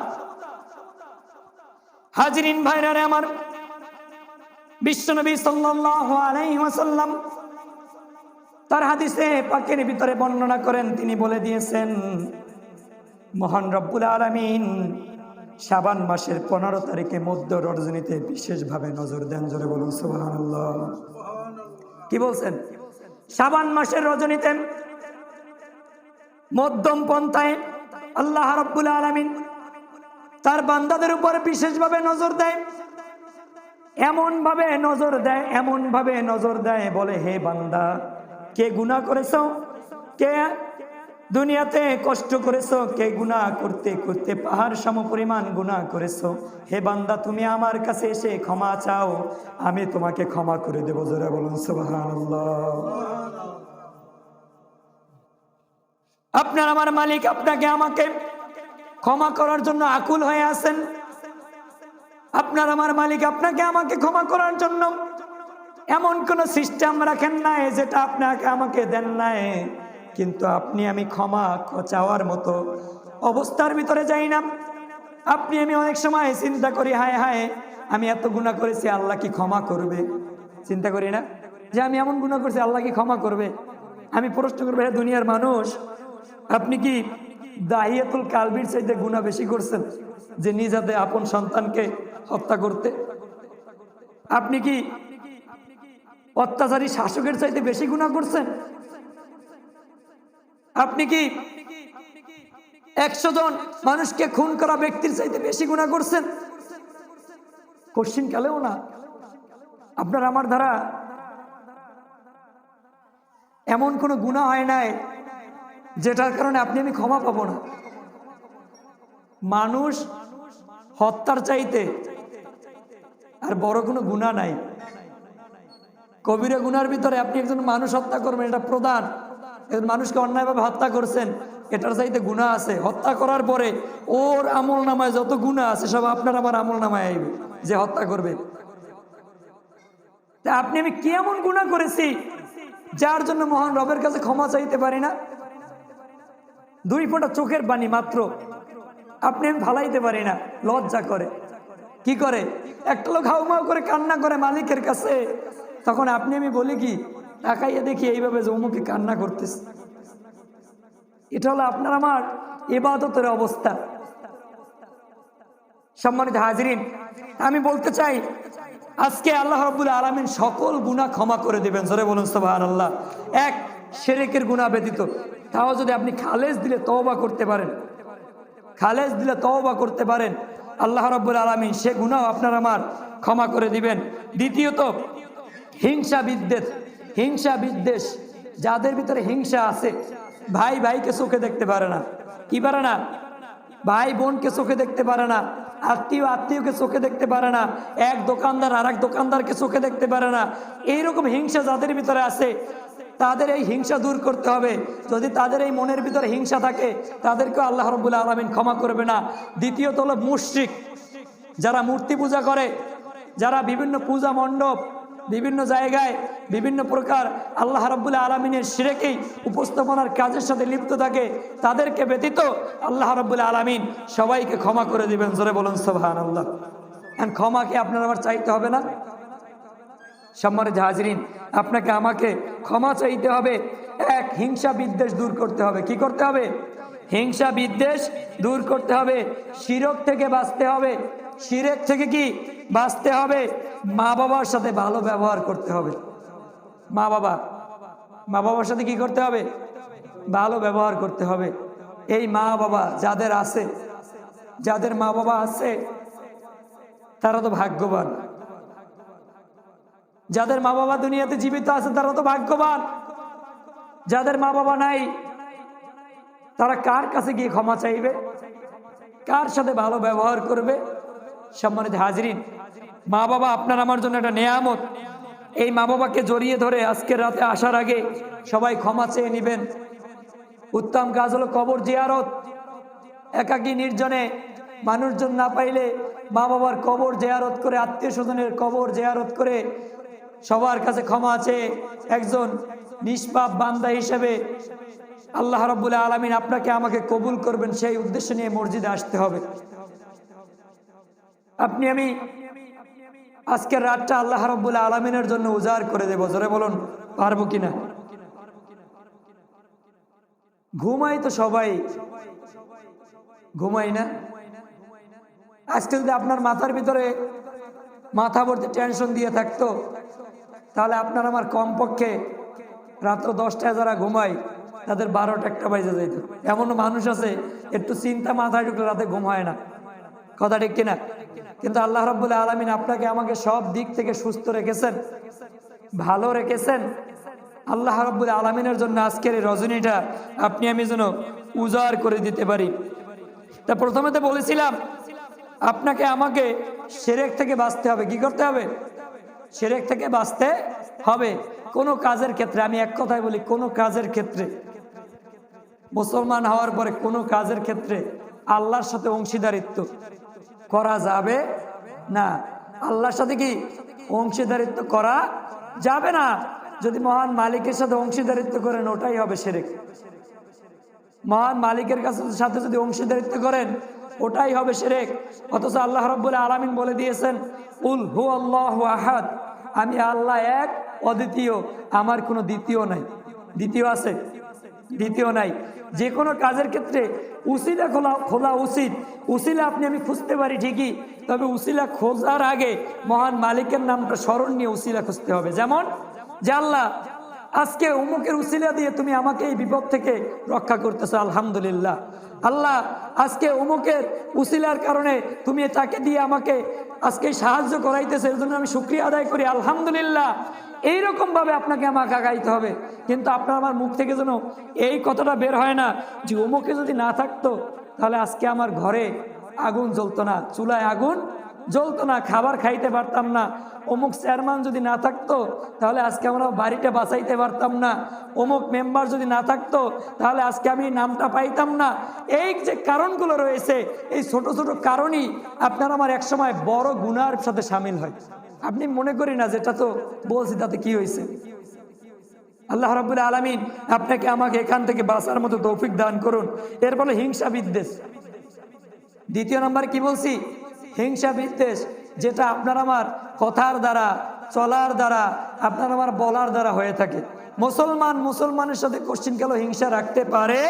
A: হাজিরিন ভাইরা রে আমার, বিশ্বনবী সাল্লাল্লাহু আলাইহি ওয়াসাল্লাম তার হাদিসে পাকের ভিতরে বর্ণনা করেন, তিনি বলে দিয়েছেন মহান রব্বুল আলামিন শাবান মাসের 15 তারিখে মধ্য রজনীতে বিশেষভাবে নজর দেন। জোরে বলুন সুবহানাল্লাহ। কি বলছেন? শাবান মাসের রজনীতে মধ্যম পন্থায় আল্লাহ রাব্বুল আলামিন তার বান্দাদের উপর বিশেষভাবে নজর দেয়। এমন ভাবে নজর দেয় বলে, হে বান্দা কে গুনাহ করেছো, কে দুনিয়াতে কষ্ট করেছো, কে গুনাহ করতে করতে পাহাড় সম পরিমাণ গুনাহ করেছো। হে বান্দা, তুমি আমার কাছে এসে ক্ষমা চাও, আমি তোমাকে ক্ষমা করে দেবো। জোরে বলুন সুবহানাল্লাহ। আপনার আমার মালিক আপনাকে আমাকে ক্ষমা করার জন্য আকুল হয়ে আছেন। আপনার আমার মালিক আপনাকে আমাকে ক্ষমা করার জন্য এমন কোন সিস্টেম রাখেন নাই যেটা আপনাকে আমাকে দেন নাই। কিন্তু আপনি আমি ক্ষমা চাওয়ার মতো অবস্থার ভিতরে যাই না। আপনি আমি অনেক সময় চিন্তা করি, হায় হায় আমি এত গুনাহ করেছি, আল্লাহ কি ক্ষমা করবে? চিন্তা করি না যে আমি এমন গুনাহ করেছি, আল্লাহ কি ক্ষমা করবে? আমি প্রশ্ন করবো, হে দুনিয়ার মানুষ, আপনি কি দাহিয়াতুল কালবির চাইতে গুনাহ বেশি করছেন, যে নিজ হাতে আপন সন্তানকে হত্যা করতে? আপনি কি অত্যাচারী শাসকের চাইতে বেশি গুনাহ করছেন? আপনি কি 100 জন মানুষকে খুন করা ব্যক্তির চাইতে বেশি গুনাহ করছেন? কোশ্চিন কালেও না। আপনার আমার দ্বারা এমন কোনো গুনাহ হয় নাই যেটার কারণে আপনি আমি ক্ষমা পাবো না। মানুষ হত্যার চাইতে আর বড় কোনো গুনাহ নাই। কবিরা গুনার ভিতরে আপনি একজন মানুষ হত্যা করবেন, এটা প্রধান। একজন মানুষকে অন্যায়ভাবে হত্যা করছেন, এটার চাইতে গুনাহ আছে। হত্যা করার পরে ওর আমল নামায় যত গুনাহ আছে সব আপনার আমার আমল নামায় আইবে, যে হত্যা করবে। তা আপনি আমি কি এমন গুনাহ করেছি যার জন্য মহান রবের কাছে ক্ষমা চাইতে পারি না? 2 ফোঁটা চোখের পানি মাত্র আপনি আমি ফালাইতে পারি না, লজ্জা করে। কি করে? একটা লোক হাউমাউ করে কান্না করে মালিকের কাছে, তখন আপনি আমি বলি কি, তাকাইয়া দেখি এইভাবে যে অমুকে কান্না করতেছে। এটা হলো আপনার আমার ইবাদতের অবস্থা। সম্মানিত হাজিরিন, আমি বলতে চাই আজকে আল্লাহ রাব্বুল আলামিন সকল গুনাহ ক্ষমা করে দিবেন। জোরে বলুন সুবহানাল্লাহ। এক শিরকের গুনাহ ব্যতীত, তাও যদি আপনি খালেস দিলে তওবা করতে পারেন, খালেস দিলে তওবা করতে পারেন, আল্লাহ রাব্বুল আলামিন সে গুনাহ আপনার আমার ক্ষমা করে দিবেন। দ্বিতীয়ত, হিংসা বিদ্বেষ, যাদের ভিতরে হিংসা আছে, ভাই ভাইকে চোখে দেখতে পারে না। কি পারে না? ভাই বোনকে চোখে দেখতে পারে না, আত্মীয়কে চোখে দেখতে পারে না, এক দোকানদার আর এক দোকানদারকে চোখে দেখতে পারে না। এইরকম হিংসা যাদের ভিতরে আছে, তাদের এই হিংসা দূর করতে হবে। যদি তাদের এই মনের ভিতরে হিংসা থাকে, তাদেরকে আল্লাহ রাব্বুল আলামিন ক্ষমা করবে না। দ্বিতীয়ত হলো মুশরিক, যারা মূর্তি পূজা করে, যারা বিভিন্ন পূজা মণ্ডপ, বিভিন্ন জায়গায় বিভিন্ন প্রকার আল্লাহ রাব্বুল আলামিনের শিরকেই উপস্থাপনার কাজের সাথে লিপ্ত থাকে, তাদেরকে ব্যতীত আল্লাহ রাব্বুল আলামিন সবাইকে ক্ষমা করে দিবেন। জোরে বলুন সুবহানাল্লাহ। এখন ক্ষমাকে আপনার আমার চাইতে হবে না? সম্মানিত হাজিরিন, আপনাকে আমাকে ক্ষমা চাইতে হবে। এক, হিংসা বিদ্বেষ দূর করতে হবে। কি করতে হবে? হিংসা বিদ্বেষ দূর করতে হবে। শিরক থেকে বাঁচতে হবে। শিরক থেকে কি বাঁচতে হবে? মা বাবার সাথে ভালো ব্যবহার করতে হবে। মা বাবার সাথে কি করতে হবে? ভালো ব্যবহার করতে হবে। এই মা বাবা যাদের আছে, যাদের মা বাবা আছে, তারা তো ভাগ্যবান। যাদের মা বাবা দুনিয়াতে জীবিত আছে তারা তো ভাগ্যবান। যাদের মা বাবা নাই, তারা কার কাছে গিয়ে ক্ষমা চাইবে? কার সাথে ভালো ব্যবহার করবে? সম্মানিত হাজিরিন, মা বাবা আপনার আমার জন্য একটা নেয়ামত। এই মা বাবাকে জড়িয়ে ধরে আজকের রাতে আসার আগে সবাই ক্ষমা চেয়ে নেবেন। উত্তম কাজ হলো কবর জিয়ারত। একাকী নির্জনে মানুষজন না পাইলে মা বাবার কবর জিয়ারত করে, আত্মীয় স্বজনের কবর জিয়ারত করে সবার কাছে ক্ষমা চেয়ে একজন নিষ্পাপ বান্দা হিসেবে আল্লাহ রাব্বুল আলামিন আপনাকে আমাকে কবুল করবেন, সেই উদ্দেশ্য নিয়ে মসজিদে আসতে হবে। আপনি আমি আজকের রাতটা আল্লাহ রাব্বুল আলামিনের জন্য উজাড় করে দেব। জোরে বলুন, পারবো কিনা? ঘুমাই তো সবাই, ঘুমাই না? আজকে যদি আপনার মাথার ভিতরে মাথা ভর্তি টেনশন দিয়ে থাকতো, তাহলে আপনার আমার কমপক্ষে রাত্র 10টায় যারা ঘুমায় তাদের 12টা-1টা বাজে যেত। এমনও মানুষ আছে একটু চিন্তা মাথায় ঢুকলে রাতে ঘুম হয় না। কথা ঠিক কিনা? কিন্তু আল্লাহ রাব্বুল আলামিন আপনাকে আমাকে সব দিক থেকে সুস্থ রেখেছেন, ভালো রেখেছেন। আল্লাহ রাব্বুল আলামিনের জন্য আজকের এই রজনীটা আপনি আমি যেন উজাড় করে দিতে পারি। তা প্রথমে তো বলেছিলাম আপনাকে আমাকে শিরক থেকে বাঁচতে হবে। কি করতে হবে? শিরক থেকে বাঁচতে হবে। কোনো কাজের ক্ষেত্রে, আমি এক কথায় বলি, কোনো কাজের ক্ষেত্রে, মুসলমান হওয়ার পরে কোনো কাজের ক্ষেত্রে আল্লাহর সাথে অংশীদারিত্ব করা যাবে না। আল্লাহর সাথে কি অংশীদারিত্ব করা যাবে না। যদি মহান মালিকের সাথে অংশীদারিত্ব করেন ওটাই হবে শিরক। মহান মালিকের সাথে যদি অংশীদারিত্ব করেন ওটাই হবে শিরক। অথচ আল্লাহ রাব্বুল আলামিন বলে দিয়েছেন, কুল হু আল্লাহু আহাদ, আমি আল্লাহ এক, অদ্বিতীয়, আমার কোনো দ্বিতীয় নাই। দ্বিতীয় আছে? দ্বিতীয় নাই। যে কোনো কাজের ক্ষেত্রে উসিলা খোলা উচিত। উসিলা আপনি আমি খুঁজতে পারি ঠিকই, তবে উসিলা খোঁজার আগে মহান মালিকের নামটা স্মরণ নিয়ে উসিলা খুঁজতে হবে। যেমন যে আল্লাহ আজকে অমুকের উসিলা দিয়ে তুমি আমাকে এই বিপদ থেকে রক্ষা করতেছো, আলহামদুলিল্লাহ। আল্লাহ আজকে অমুকের উসিলার কারণে তুমি তাকে দিয়ে আমাকে আজকে সাহায্য করাইতেছে, এর জন্য আমি শুকরিয়া আদায় করি, আলহামদুলিল্লাহ। এইরকম ভাবে আপনাকে আমাকে আগাইতে হবে। কিন্তু আপনার আমার মুখ থেকে যেন এই কথাটা বের হয় না যে অমুকে যদি না থাকতো তাহলে আজকে আমার ঘরে আগুন জ্বলতো না, চুলায় আগুন জ্বলতো না, খাবার খাইতে পারতাম না। অমুক চেয়ারম্যান যদি না থাকতো তাহলে আজকে আমরা বাড়িটা বাঁচাইতে পারতাম না। অমুক মেম্বার যদি না থাকতো তাহলে আজকে আমি নামটা পাইতাম না। এই যে কারণগুলো রয়েছে, এই ছোট ছোট কারণই আপনার আমার একসময় বড় গুনার সাথে সামিল হয়। আপনি মনে করি না যেটা তো বলছি তাতে কি হয়েছে। আল্লাহ রাব্বুল আলামিন আপনাকে আমাকে এখান থেকে বাঁচার মতো তৌফিক দান করুন। এর ফলে হিংসা বিদ্বেষ। দ্বিতীয় নম্বর কি বলছি? হিংসা বিদ্বেষ, যেটা আপনার আমার কথার দ্বারা, চলার দ্বারা, আপনার আমার বলার দ্বারা হয়ে থাকে। মুসলমানের সাথে কোশ্চিনকালও হিংসা রাখতে পারে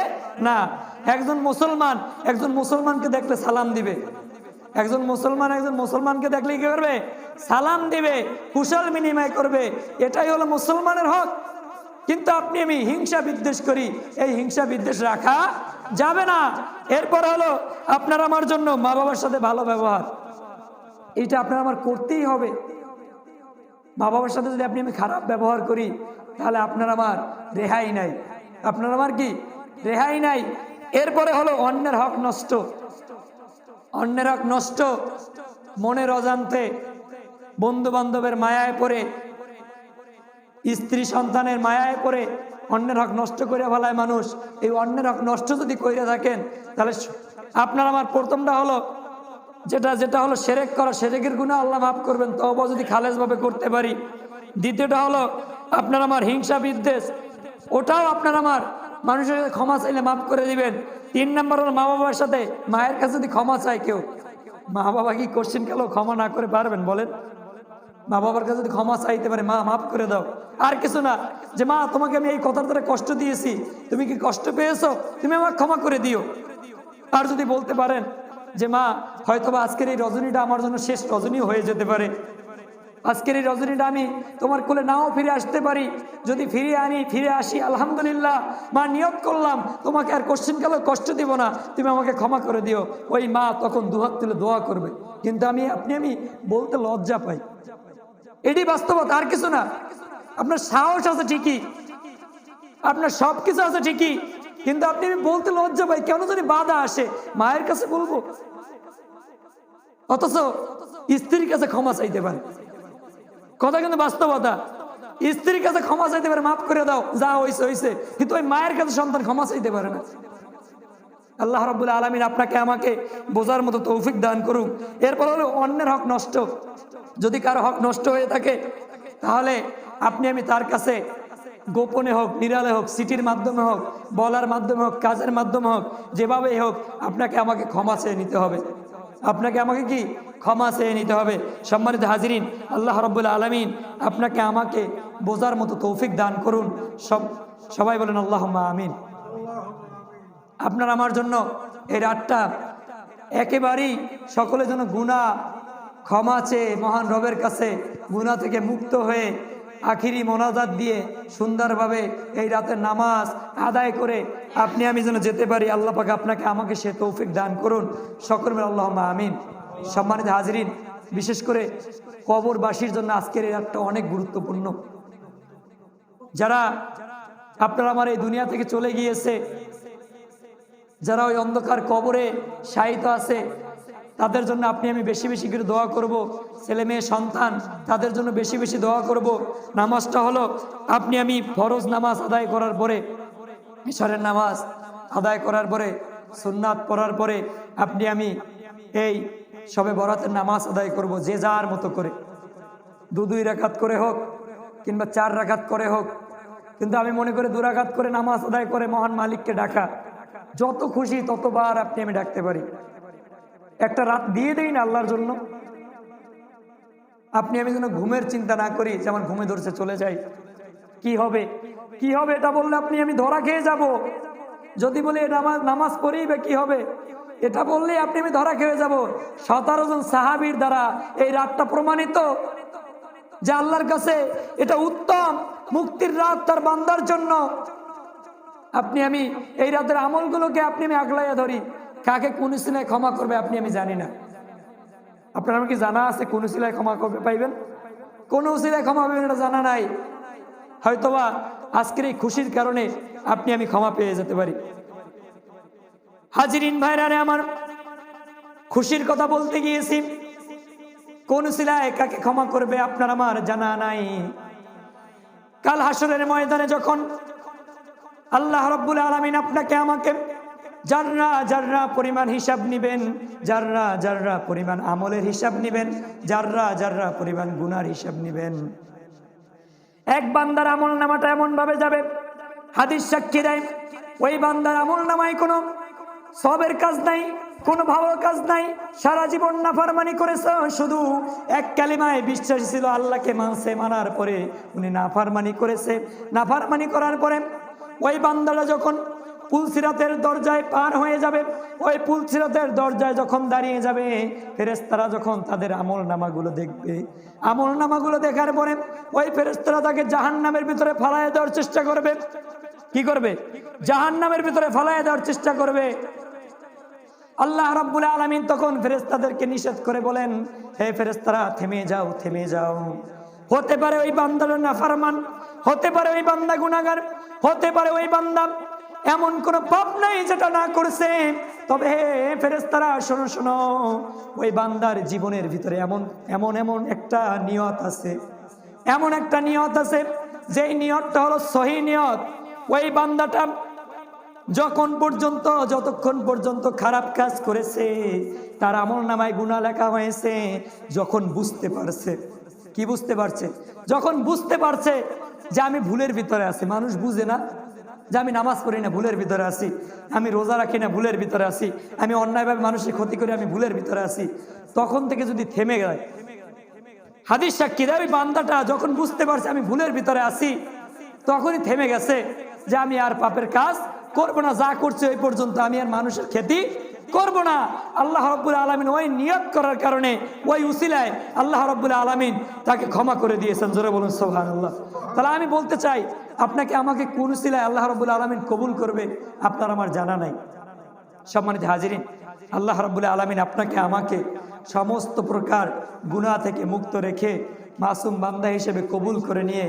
A: না। একজন মুসলমানকে দেখলে সালাম দিবে। একজন মুসলমানকে দেখলে কি করবে? সালাম দিবে, কুশল বিনিময় করবে। এটাই হলো মুসলমানের হক। কিন্তু আপনি আমি হিংসা বিদ্বেষ করি, এই হিংসা বিদ্বেষ রাখা যাবে না। এরপর হলো আপনার আমার জন্য মা বাবার সাথে ভালো ব্যবহার, এটা আপনার আমার করতেই হবে। মা বাবার সাথে যদি আপনি আমি খারাপ ব্যবহার করি তাহলে আপনার আমার রেহাই নাই। আপনার আমার কি রেহাই নাই। এরপরে হলো অন্যের হক নষ্ট। অন্যের হক নষ্ট মনের অজান্তে, বন্ধু বান্ধবের মায়ায় পড়ে, স্ত্রী সন্তানের মায়ায় পড়ে অন্যের হক নষ্ট করে ফেলায় মানুষ। এই অন্যের হক নষ্ট যদি করে থাকেন তাহলে আপনার আমার প্রথমটা হলো যেটা হলো শিরক করা, শিরকের গুনাহ আল্লাহ মাফ করবেন তওবা যদি খালেসভাবে করতে পারি। দ্বিতীয়টা হলো আপনার আমার হিংসা বিদ্বেষ, ওটাও আপনার আমার মানুষের সাথে ক্ষমা চাইলে মাফ করে দিবেন। 3 নম্বর হলো মা বাবার সাথে, মায়ের কাছে যদি ক্ষমা চায় কেউ, মা বাবা কি কোশ্চেন কেন ক্ষমা না করে পারবেন বলেন? মা বাবার কাছে যদি ক্ষমা চাইতে পারে, মা মাফ করে দাও, আর কিছু না, যে মা তোমাকে আমি এই কথার দ্বারা কষ্ট দিয়েছি, তুমি কি কষ্ট পেয়েছো, তুমি আমাকে ক্ষমা করে দিও। আর যদি বলতে পারেন যে মা হয়তোবা আজকের এই রজনীটা আমার জন্য শেষ রজনী হয়ে যেতে পারে, আজকের এই রজনীটা আমি তোমার কোলে নাও ফিরে আসতে পারি, যদি ফিরে আসি আলহামদুলিল্লাহ, মা নিয়ত করলাম তোমাকে আর কোশ্চেনকালে কষ্ট দিব না, তুমি আমাকে ক্ষমা করে দিও। ওই মা তখন দুহাত তুলে দোয়া করবে। কিন্তু আমি বলতে লজ্জা পাই। এটি বাস্তবতা, আর কিছু না। আপনার সাহস আছে ঠিকই, আপনার সব কিছু আছে ঠিকই, কিন্তু আপনি আমি বলতে লজ্জা পাই, কেন যদি বাধা আসে। মায়ের কাছে বলবো, অথচ স্ত্রীর কাছে ক্ষমা চাইতে পারে। কথা কিন্তু বাস্তবতা। স্ত্রীর কাছে ক্ষমা চাইতে পারে, মাফ করে দাও, যা হয়েছে, কিন্তু ওই মায়ের কাছে সন্তান ক্ষমা চাইতে পারে না। আল্লাহ রাব্বুল আলামিন আপনাকে আমাকে বোঝার মতো তৌফিক দান করুন। এরপর হলো অন্যের হক নষ্ট। যদি কারো হক নষ্ট হয়ে থাকে তাহলে আপনি আমি তার কাছে গোপনে হোক, নিরালে হোক, সিটির মাধ্যমে হোক, বলার মাধ্যমে হোক, কাজের মাধ্যমে হোক, যেভাবেই হোক আপনাকে আমাকে ক্ষমা চেয়ে নিতে হবে। আপনাকে আমাকে কি ক্ষমা চেয়ে নিতে হবে। সম্মানিত হাজিরিন, আল্লাহ রাব্বুল আলামিন আপনাকে আমাকে বোঝার মতো তৌফিক দান করুন। সবাই বলেন আল্লাহুম্মা আমিন। আপনার আমার জন্য এই রাতটা একেবারেই সকলের জন্য গুনাহ ক্ষমা চেয়ে মহান রবের কাছে গুনাহ থেকে মুক্ত হয়ে আখিরি মোনাজাত দিয়ে সুন্দরভাবে এই রাতের নামাজ আদায় করে আপনি আমি যেন যেতে পারি। আল্লাহ পাক আপনাকে আমাকে সে তৌফিক দান করুন। সকলে আল্লাহুম্মা আমিন। সম্মানিত হাজিরিন, বিশেষ করে কবরবাসীর জন্য আজকের এই রাতটা অনেক গুরুত্বপূর্ণ। যারা আপনারা আমার এই দুনিয়া থেকে চলে গিয়েছে, যারা ওই অন্ধকার কবরে শায়িত আছে, তাদের জন্য আপনি আমি বেশি বেশি করে দোয়া করব। ছেলে মেয়ে সন্তান তাদের জন্য বেশি বেশি দোয়া করব। নামাজটা হলো আপনি আমি ফরজ নামাজ আদায় করার পরে, ইশারের নামাজ আদায় করার পরে, সুন্নাত পড়ার পরে আপনি আমি এই সবে বরাতের নামাজ আদায় করব, যে যার মতো করে, দুই রাকাত করে হোক কিংবা 4 রাকাত করে হোক। কিন্তু আমি মনে করি 2 রাকাত করে নামাজ আদায় করে মহান মালিককে ডাকা, যত খুশি ততবার আপনি আমি ডাকতে পারি। একটা রাত দিয়ে দেই না আল্লাহর জন্য। আপনি আমি যেন ঘুমের চিন্তা না করি, যেমন ঘুমে ধরছে চলে যাই, কি হবে কি হবে এটা বললে আপনি আমি ধরা খেয়ে যাব। যদি বলি নামাজ পড়েই বা কি হবে, এটা বললেই আপনি আমি ধরা খেয়ে যাব। 17 জন সাহাবীর দ্বারা এই রাতটা প্রমাণিত যে আল্লাহর কাছে এটা উত্তম মুক্তির রাত তার বান্দার জন্য। আপনি আমি এই রাতের আমলগুলোকে আপনি আমি আগলাইয়া ধরি। কাকে কোন সিলায় ক্ষমা করবে আপনি আমি জানি না। আপনার কি জানা আছে কোন সিলায় ক্ষমা করবে পাইবেন? কোন সিলায় ক্ষমা পাইবেন এটা জানা নাই। হয়তোবা আজকের এই খুশির কারণে আপনি আমি ক্ষমা পেয়ে যেতে পারি। হাজিরিন ভাইরানে আমার, খুশির কথা বলতে গিয়েছি, কোন সিলায় কাকে ক্ষমা করবে আপনার আমার জানা নাই। কাল হাসরের ময়দানে যখন আল্লাহ রাব্বুল আলামিন আপনাকে আমাকে জাররা জাররা পরিমাণ হিসাব নিবেন, জাররা জাররা পরিমাণ আমলের হিসাব নিবেন, জাররা জাররা পরিমাণ গুনার হিসাব নিবেন। এক বান্দার আমল নামাটা এমন ভাবে যাবে, হাদিস সাক্ষী দেয় ওই বান্দার আমল নামায় কোনো সবের কাজ নাই, কোনো ভালো কাজ নাই। সারা জীবন নাফরমানি করেছে, শুধু এক কালিমায় বিশ্বাসী ছিল, আল্লাহকে মানছে, মানার পরে উনি নাফরমানি করেছে। নাফরমানি করার পরে ওই বান্দারা যখন পুলসিরাতের দরজায় পার হয়ে যাবে, ওই পুলসিরাতের দরজায় যখন দাঁড়িয়ে যাবে, ফেরেশতারা যখন তাদের আমল নামাগুলো দেখবে, আমল নামাগুলো দেখার পরে ওই ফেরেশতারা তাকে জাহান্নামের ভিতরে ফালায় দেওয়ার চেষ্টা করবে। কি করবে? জাহান্নামের ভিতরে ফালায় দেওয়ার চেষ্টা করবে। আল্লাহ রাব্বুল আলামিন তখন ফেরেশতাদেরকে নিষেধ করে বলেন, হে ফেরেশতারা থেমে যাও, থেমে যাও। হতে পারে ওই বান্দার নাফরমান, হতে পারে ওই বান্দা গুনাহগার, হতে পারে ওই বান্দা এমন কোন পাপ নাই যেটা না করছে, তবে হে ফেরেশতারা শোনো শোনো, ওই বান্দার জীবনের ভিতরে এমন এমন এমন একটা নিয়ত আছে, এমন একটা নিয়ত আছে, যেই নিয়তটা হলো সহি নিয়ত। ওই বান্দাটা যতক্ষণ পর্যন্ত খারাপ কাজ করেছে, তার আমল নামায় গুনাহ লেখা হয়েছে, যখন বুঝতে পারছে, কি বুঝতে পারছে? যখন বুঝতে পারছে যে আমি ভুলের ভিতরে আছি। মানুষ বুঝে না যে আমি নামাজ পড়ি না, ভুলের ভিতরে আছি, আমি রোজা রাখি না, ভুলের ভিতরে আছি, আমি অন্যায়ভাবে মানুষের ক্ষতি করি, আমি ভুলের ভিতরে আছি। তখন থেকে যদি থেমে যায়, হাদিস সাক্ষী দেয় ওই বান্দাটা যখন বুঝতে পারছে আমি ভুলের ভিতরে আছি, তখনই থেমে গেছে যে আমি আর পাপের কাজ করব না, যা করছে ওই পর্যন্ত, আমি আর মানুষের ক্ষতি করব না। আল্লাহ রাব্বুল আলামিন ওই নিয়ত করার কারণে, ওই উসিলায় আল্লাহ রাব্বুল আলামিন তাকে ক্ষমা করে দিয়েছেন। জোরে বলুন সুবহানাল্লাহ। তাহলে আমি বলতে চাই, আপনাকে আমাকে কোন উসিলায় আল্লাহ রাব্বুল আলামিন কবুল করবে আপনার আমার জানা নাই। সম্মানিত হাজিরিন, আল্লাহ রাব্বুল আলামিন আপনাকে আমাকে সমস্ত প্রকার গুনাহ থেকে মুক্ত রেখে মাসুম বান্দা হিসেবে কবুল করে নিয়ে